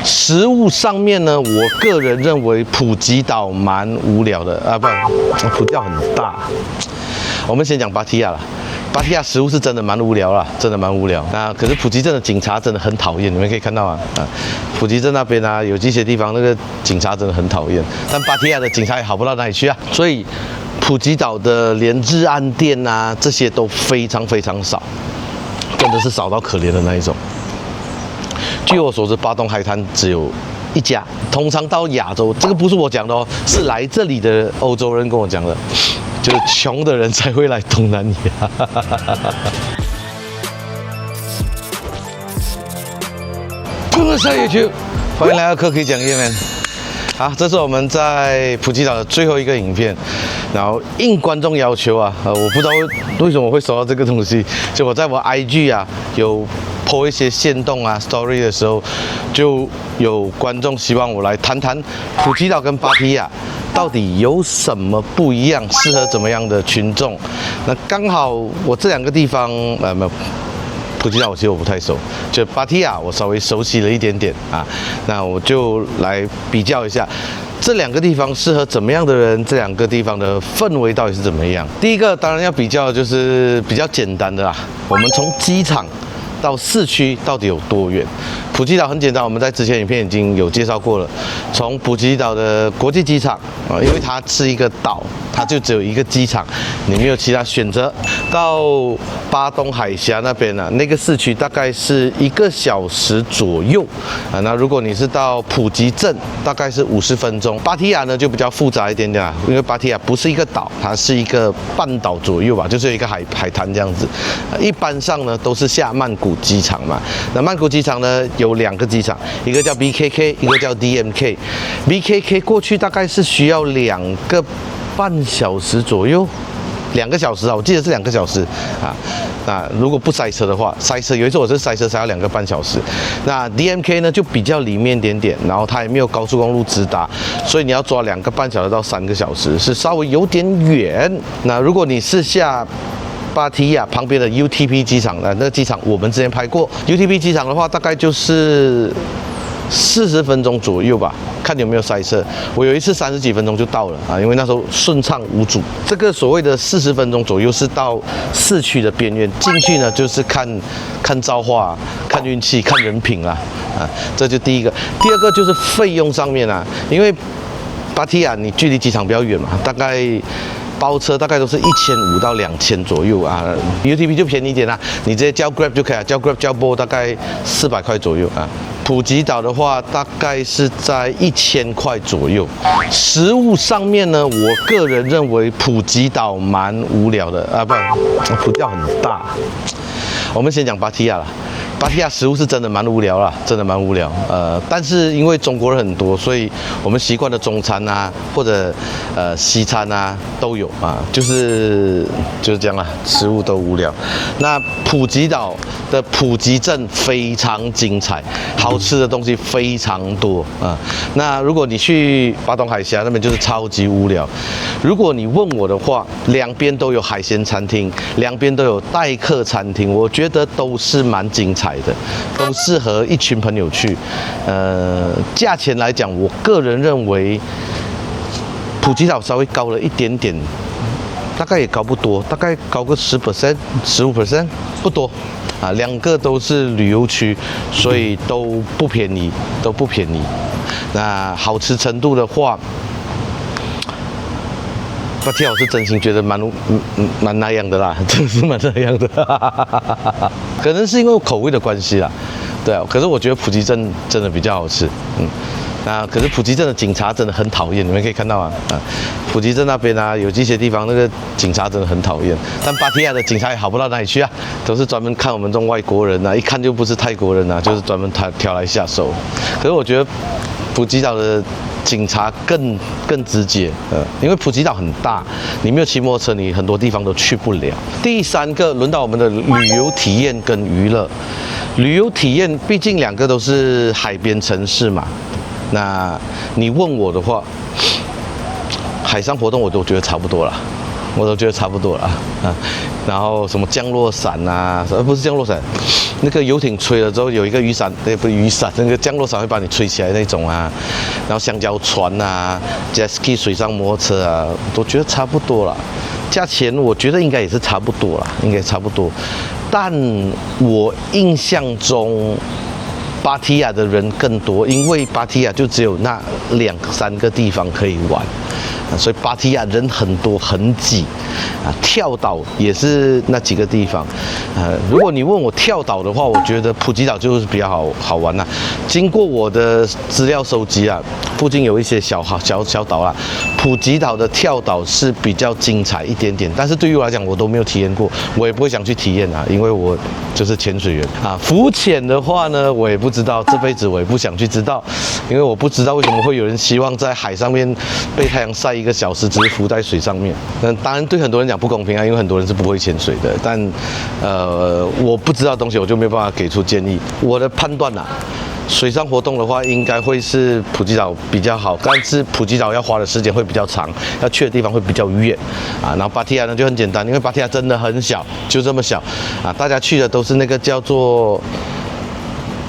食物上面呢，我个人认为普吉岛蛮无聊的啊，不，普吉岛很大。我们先讲芭提雅啦。芭提雅食物是真的蛮无聊啦，真的蛮无聊。那可是普吉镇的警察真的很讨厌，你们可以看到啊，普吉镇那边啊，有一些地方那个警察真的很讨厌，但芭提雅的警察也好不到哪里去啊。所以普吉岛的连日安店啊，这些都非常非常少，真的是少到可怜的那一种。据我所知，巴东海滩只有一家。通常到亚洲，这个不是我讲的哦，是来这里的欧洲人跟我讲的。就是穷的人才会来东南亚。各位野球，欢迎来到可可以讲页面。好，这是我们在普吉岛的最后一个影片，然后应观众要求啊，我不知道为什么会收到这个东西，就我在我 IG 啊有 po 一些限动啊 story 的时候，就有观众希望我来谈谈普吉岛跟芭提雅。到底有什么不一样？适合怎么样的群众？那刚好我这两个地方，没有，普吉岛其实我不太熟，就芭提雅我稍微熟悉了一点点啊。那我就来比较一下这两个地方适合怎么样的人，这两个地方的氛围到底是怎么样。第一个当然要比较就是比较简单的啦，我们从机场到市区到底有多远？普吉岛很简单，我们在之前影片已经有介绍过了。从普吉岛的国际机场啊，因为它是一个岛，它就只有一个机场，你没有其他选择。到巴东海峡那边呢，那个市区大概是1个小时左右啊。那如果你是到普吉镇，大概是50分钟。芭提雅呢就比较复杂一点点啦，因为芭提雅不是一个岛，它是一个半岛左右吧，就是一个海滩这样子。一般上呢都是下曼谷机场嘛。那曼谷机场呢有2个机场，一个叫 BKK， 一个叫 DMK。BKK 过去大概是需要2个半小时左右，2个小时啊，我记得是2个小时啊。那如果不塞车的话，塞车有一次我是塞车塞到2个半小时。那 DMK 呢就比较里面点点，然后它也没有高速公路直达，所以你要抓2个半小时到3个小时，是稍微有点远。那如果你是下芭提雅旁边的 UTP 机场，那个机场我们之前拍过。UTP 机场的话，大概就是40分钟左右吧，看有没有塞车。我有一次30几分钟就到了啊，因为那时候顺畅无阻。这个所谓的40分钟左右是到市区的边缘，进去呢就是看造化、看运气、看人品啦啊，这就第一个。第二个就是费用上面啊，因为芭提雅你距离机场比较远嘛，大概包车大概都是1500到2000左右啊 ，UTP 就便宜一点啦，你直接叫 Grab 就可以了，叫 Grab 叫 Bolt 大概400块左右啊。普吉岛的话，大概是在1000块左右。食物上面呢，我个人认为普吉岛蛮无聊的啊，不，普吉岛很大。我们先讲芭提雅啦。芭提雅食物是真的蛮无聊啦，真的蛮无聊。但是因为中国人很多，所以我们习惯的中餐啊，或者西餐啊都有啊，就是这样啦，食物都无聊。那普吉岛的普吉镇非常精彩，好吃的东西非常多啊。那如果你去巴东海峡那边，就是超级无聊。如果你问我的话，两边都有海鲜餐厅，两边都有待客餐厅，我觉得都是蛮精彩的，都适合一群朋友去。价钱来讲，我个人认为普吉岛稍微高了一点点，大概也高不多，大概高个10%、15%，不多啊。2个都是旅游区，所以都不便宜，都不便宜。那好吃程度的话，芭提雅我是真心觉得蛮那样的啦，真的是蛮那样的，可能是因为口味的关系啦，对啊。可是我觉得普吉镇真的比较好吃，那可是普吉镇的警察真的很讨厌，你们可以看到啊，普吉镇那边啊，有一些地方那个警察真的很讨厌，但芭提雅的警察也好不到哪里去啊，都是专门看我们这种外国人啊，一看就不是泰国人啊，就是专门挑来下手。可是我觉得普吉岛的警察更直接，因为普吉岛很大，你没有骑摩托车，你很多地方都去不了。第3个轮到我们的旅游体验跟娱乐。旅游体验，毕竟2个都是海边城市嘛。那你问我的话，海上活动我都觉得差不多了。我都觉得差不多了啊。然后什么降落伞啊，不是降落伞，那个游艇吹了之后有一个雨伞，不是雨伞，那个降落伞会把你吹起来那种啊。然后香蕉船啊 ，jet ski 水上摩托车啊，都觉得差不多了。价钱我觉得应该也是差不多啦，应该差不多。但我印象中，芭提雅的人更多，因为芭提雅就只有那2、3个地方可以玩。所以芭提雅人很多很挤啊，跳岛也是那几个地方。如果你问我跳岛的话，我觉得普吉岛就是比较好玩啦。经过我的资料收集啊，附近有一些小岛啦，普吉岛的跳岛是比较精彩一点点，但是对于我来讲，我都没有体验过，我也不会想去体验啊，因为我就是潜水员啊。浮潜的话呢，我也不知道，这辈子我也不想去知道，因为我不知道为什么会有人希望在海上面被太阳晒1个小时，只是浮在水上面。当然对很多人讲不公平啊，因为很多人是不会潜水的。但我不知道的东西，我就没有办法给出建议。我的判断啊，水上活动的话，应该会是普吉岛比较好，但是普吉岛要花的时间会比较长，要去的地方会比较远啊。然后芭提雅呢就很简单，因为芭提雅真的很小，就这么小啊。大家去的都是那个叫做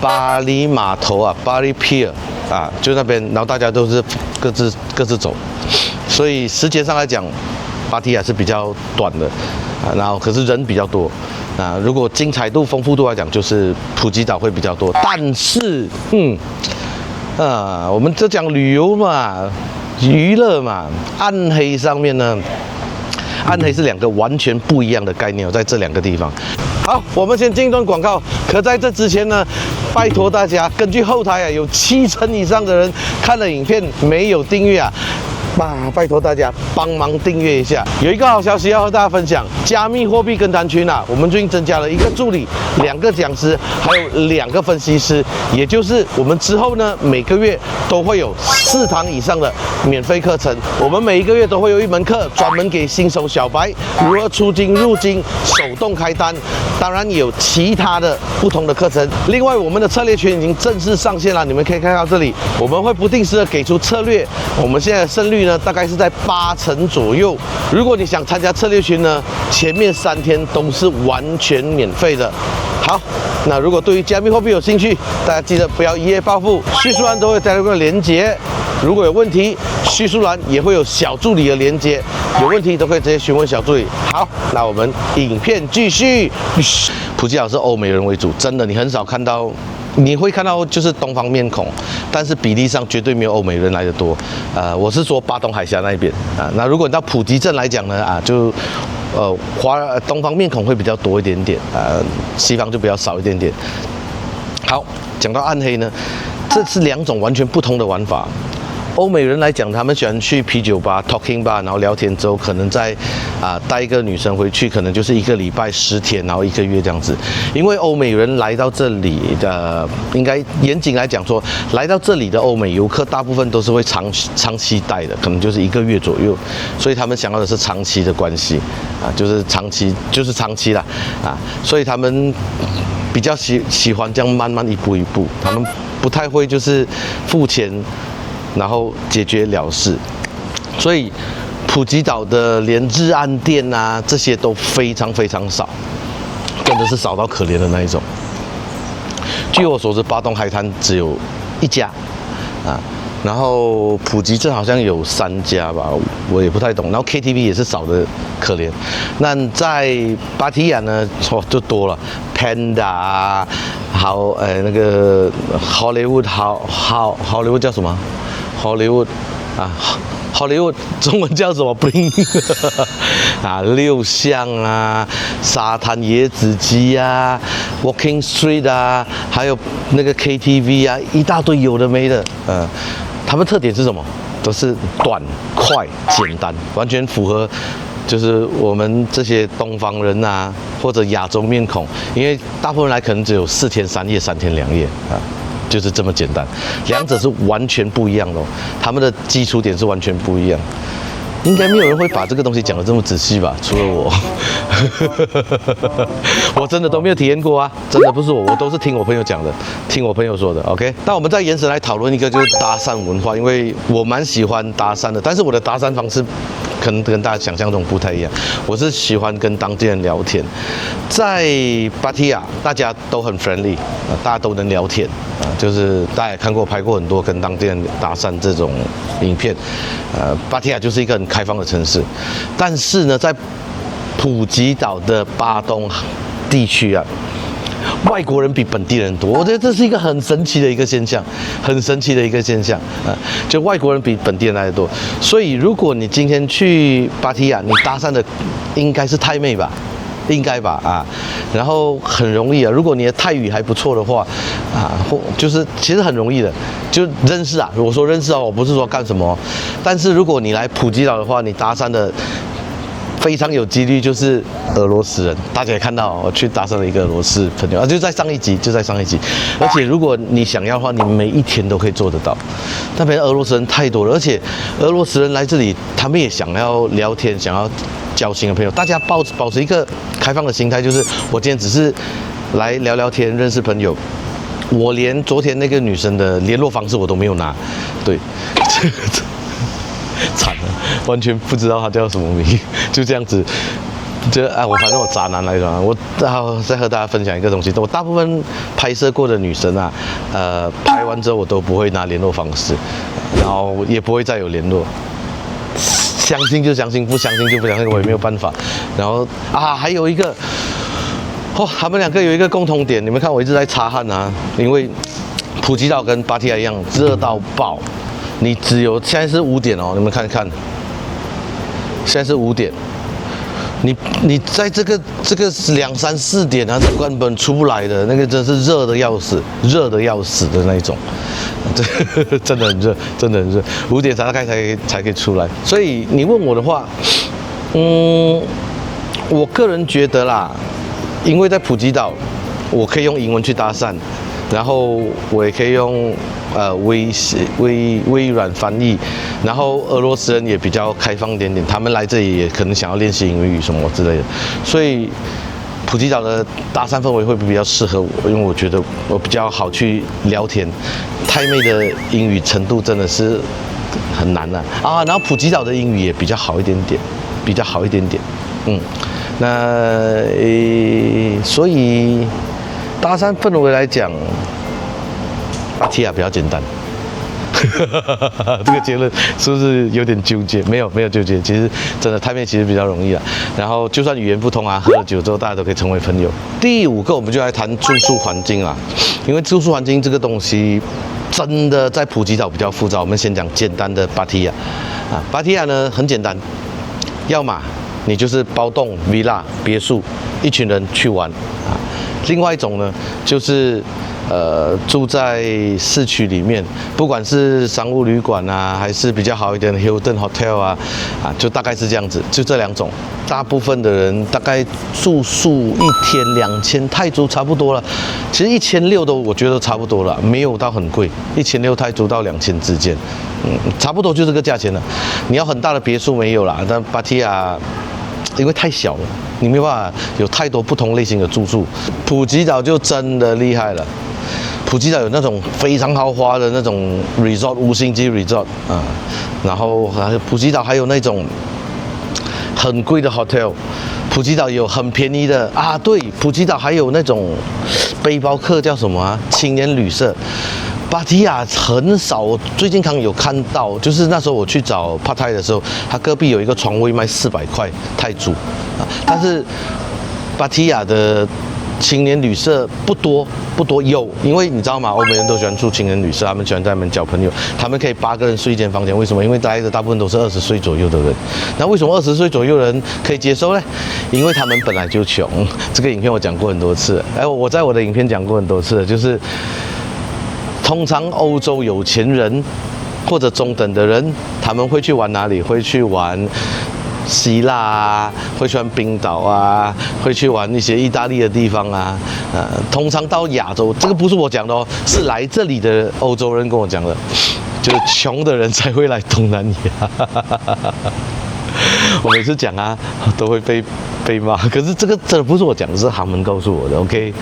巴黎码头啊，巴黎 Pier 啊，就那边，然后大家都是各自走，所以时间上来讲，芭提雅是比较短的啊，然后可是人比较多啊。如果精彩度、丰富度来讲，就是普吉岛会比较多。但是，我们就讲旅游嘛，娱乐嘛，暗黑上面呢，暗黑是2个完全不一样的概念，在这2个地方。好，我们先进一段广告。可在这之前呢，拜托大家，根据后台啊，有70%以上的人看了影片没有订阅啊。拜托大家帮忙订阅一下。有一个好消息要和大家分享，加密货币跟谈群啊，我们最近增加了1个助理、2个讲师，还有2个分析师，也就是我们之后呢，每个月都会有4堂以上的免费课程。我们每一个月都会有1门课专门给新手小白如何出金入金、手动开单，当然也有其他的不同的课程。另外，我们的策略群已经正式上线了，你们可以看到这里，我们会不定时的给出策略。我们现在的胜率大概是在80%左右。如果你想参加策略群呢，前面3天都是完全免费的。好，那如果对于加密货币有兴趣，大家记得不要一夜暴富。叙述栏都会带来个连结，如果有问题，叙述栏也会有小助理的连结，有问题都可以直接询问小助理。好，那我们影片继续。普吉岛是欧美人为主，真的你很少看到。你会看到就是东方面孔，但是比例上绝对没有欧美人来的多。我是说巴东海峡那边啊。那如果你到普吉镇来讲呢，就东方面孔会比较多一点点，西方就比较少一点点。好，讲到暗黑呢，这是2种完全不同的玩法。欧美人来讲，他们喜欢去啤酒吧、talking bar， 然后聊天之后，可能再带一个女生回去，可能就是1个礼拜10天，然后1个月这样子。因为欧美人来到这里的，应该严谨来讲说，来到这里的欧美游客，大部分都是会长期待的，可能就是1个月左右，所以他们想要的是长期的关系啊，就是长期啦啊，所以他们比较喜欢这样慢慢一步一步，他们不太会就是付钱。然后解决了事，所以普吉岛的连日安店啊，这些都非常非常少，真的是少到可怜的那一种。据我所知，巴东海滩只有1家啊，然后普吉镇好像有3家吧，我也不太懂。然后 KTV 也是少的可怜。那在芭提雅呢，就多了 Panda 啊，那个 Hollywood 叫什么？Hollywood 啊 ，Hollywood 中文叫什么 ？Bling 啊，6巷啊，沙滩椰子鸡啊 ，Walking Street 啊，还有那个 KTV 啊，一大堆有的没的。他们特点是什么？都是短、快、简单，完全符合就是我们这些东方人啊，或者亚洲面孔，因为大部分人来可能只有4天3夜、3天2夜啊。就是这么简单，2者是完全不一样的，他们的基础点是完全不一样。应该没有人会把这个东西讲得这么仔细吧？除了我，我真的都没有体验过啊！真的不是我都是听我朋友讲的，听我朋友说的。OK， 那我们再延伸来讨论一个，就是搭讪文化，因为我蛮喜欢搭讪的，但是我的搭讪方式可能跟大家想象中不太一样。我是喜欢跟当地人聊天，在芭提雅大家都很 friendly 大家都能聊天就是大家也看过拍过很多跟当地人搭讪这种影片，芭提雅就是一个很开放的城市，但是呢，在普吉岛的巴东地区啊。外国人比本地人多，我觉得这是一个很神奇的一个现象，很神奇的一个现象就外国人比本地人来的多。所以如果你今天去芭提雅，你搭讪的应该是泰妹吧，应该吧然后很容易如果你的泰语还不错的话或就是其实很容易的，就认识我说认识我不是说干什么，但是如果你来普吉岛的话，你搭讪的。非常有几率就是俄罗斯人，大家也看到我去搭讪了一个俄罗斯朋友就在上一集，而且如果你想要的话，你每一天都可以做得到。那边俄罗斯人太多了，而且俄罗斯人来这里，他们也想要聊天，想要交新的朋友。大家保持一个开放的心态，就是我今天只是来聊聊天，认识朋友。我连昨天那个女生的联络方式我都没有拿，对。惨了，完全不知道他叫什么名，就这样子，我反正我渣男来着。我再和大家分享一个东西，我大部分拍摄过的女生拍完之后我都不会拿联络方式，然后也不会再有联络。相信就相信，不相信就不相信，我也没有办法。然后还有一个，他们两个有一个共同点，你们看我一直在擦汗因为普吉岛跟芭提雅一样热到爆。你只有现在是5点你们看看，现在是5点，你在这个2、3、4点根本出不来的，那个真是热的要死的那种，真的很热，5点才可以出来。所以你问我的话，我个人觉得啦，因为在普吉岛，我可以用英文去搭讪。然后我也可以用微软翻译，然后俄罗斯人也比较开放一点点，他们来这里也可能想要练习英语什么之类的，所以普吉岛的搭讪氛围会比较适合我，因为我觉得我比较好去聊天。泰妹的英语程度真的是很难然后普吉岛的英语也比较好一点点，所以。搭讪氛围来讲，芭提雅比较简单。这个结论是不是有点纠结？没有纠结，其实真的泰妹其实比较容易然后就算语言不通喝了酒之后大家都可以成为朋友。第5个我们就来谈住宿环境因为住宿环境这个东西真的在普吉岛比较复杂。我们先讲简单的芭提雅芭提雅呢很简单，要么你就是包栋 villa 别墅，一群人去玩另外一种呢，就是住在市区里面，不管是商务旅馆还是比较好一点的 Hilton Hotel 就大概是这样子，就这2种。大部分的人大概住宿1天2000泰铢差不多了，其实1600都我觉得差不多了，没有到很贵，1600泰铢到2000之间，差不多就这个价钱了。你要很大的别墅没有啦，但芭提雅因为太小了。你没办法有太多不同类型的住宿，普吉岛就真的厉害了。普吉岛有那种非常豪华的那种 resort 5星级 resort 然后普吉岛还有那种很贵的 hotel， 普吉岛有很便宜的对，普吉岛还有那种背包客叫什么青年旅社。芭提雅很少，我最近刚有看到，就是那时候我去找帕泰的时候，他隔壁有一个床位卖400块泰铢但是芭提雅的青年旅社不多有，因为你知道吗？欧美人都喜欢住青年旅社，他们喜欢在那边交朋友，他们可以8个人睡一间房间，为什么？因为待的大部分都是20岁左右的人。那为什么20岁左右的人可以接受呢？因为他们本来就穷。这个影片我讲过很多次，我在我的影片讲过很多次，就是通常欧洲有钱人或者中等的人，他们会去玩哪里？会去玩希腊会去玩冰岛会去玩一些意大利的地方通常到亚洲，这个不是我讲的是来这里的欧洲人跟我讲的，就是穷的人才会来东南亚。我每次讲都会被骂，可是这个真的不是我讲的，是他们告诉我的。OK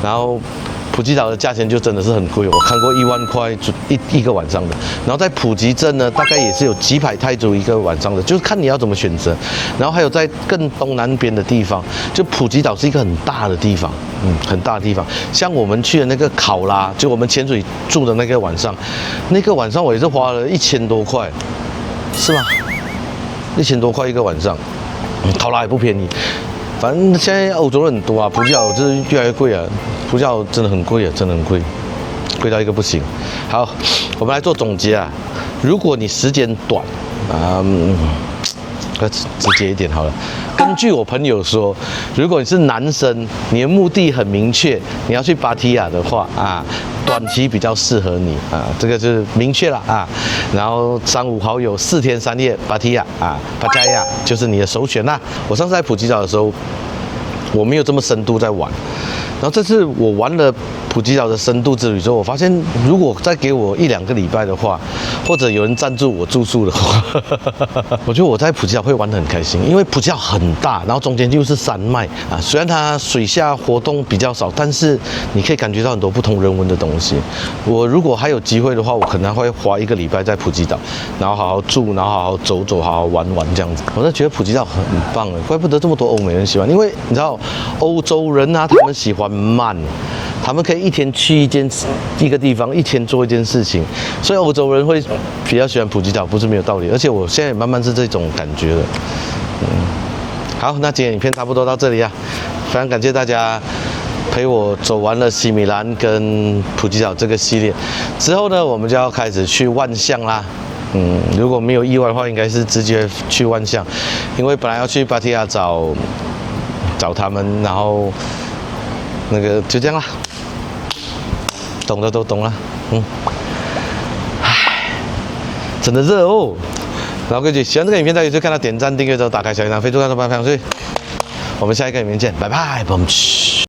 然后普吉岛的价钱就真的是很贵，我看过1万块一个晚上的。然后在普吉镇呢，大概也是有几百泰铢一个晚上的，就是看你要怎么选择。然后还有在更东南边的地方，就普吉岛是一个很大的地方，很大的地方。像我们去的那个考拉，就我们潜水住的那个晚上我也是花了1000多块，是吗？1000多块一个晚上，考拉也不便宜。反正现在欧洲人很多啊，普吉岛就是越来越贵啊，普吉岛真的很贵啊，真的很贵，贵到一个不行。好，我们来做总结啊。如果你时间短，直接一点好了。根据我朋友说，如果你是男生，你的目的很明确，你要去芭提雅的话啊，短期比较适合你啊，这个就是明确了啊。然后3、5好友4天3夜芭提雅啊，芭加雅就是你的首选啦。我上次在普吉岛的时候，我没有这么深度在玩，然后这次我玩了普吉岛的深度之旅之后，我发现如果再给我1、2个礼拜的话，或者有人赞助我住宿的话，我觉得我在普吉岛会玩得很开心，因为普吉岛很大，然后中间就是山脉啊。虽然它水下活动比较少，但是你可以感觉到很多不同人文的东西。我如果还有机会的话，我可能会花1个礼拜在普吉岛，然后好好住，然后好好走走，好好玩玩这样子。我真的觉得普吉岛很棒哎，怪不得这么多欧美人喜欢，因为你知道欧洲人啊，他们喜欢慢。他们可以1天去一个地方，1天做一件事情，所以欧洲人会比较喜欢普吉岛，不是没有道理。而且我现在慢慢是这种感觉了。好，那今天影片差不多到这里啊，非常感谢大家陪我走完了西米兰跟普吉岛这个系列。之后呢，我们就要开始去万象啦。如果没有意外的话，应该是直接去万象，因为本来要去芭提雅找他们，然后那个就这样啦。懂的都懂了，真的热哦。然后各位喜欢这个影片，大家就看到点赞、订阅之后打开小铃铛，飞猪看到分享出去。我们下一个影片见，拜拜，嘣。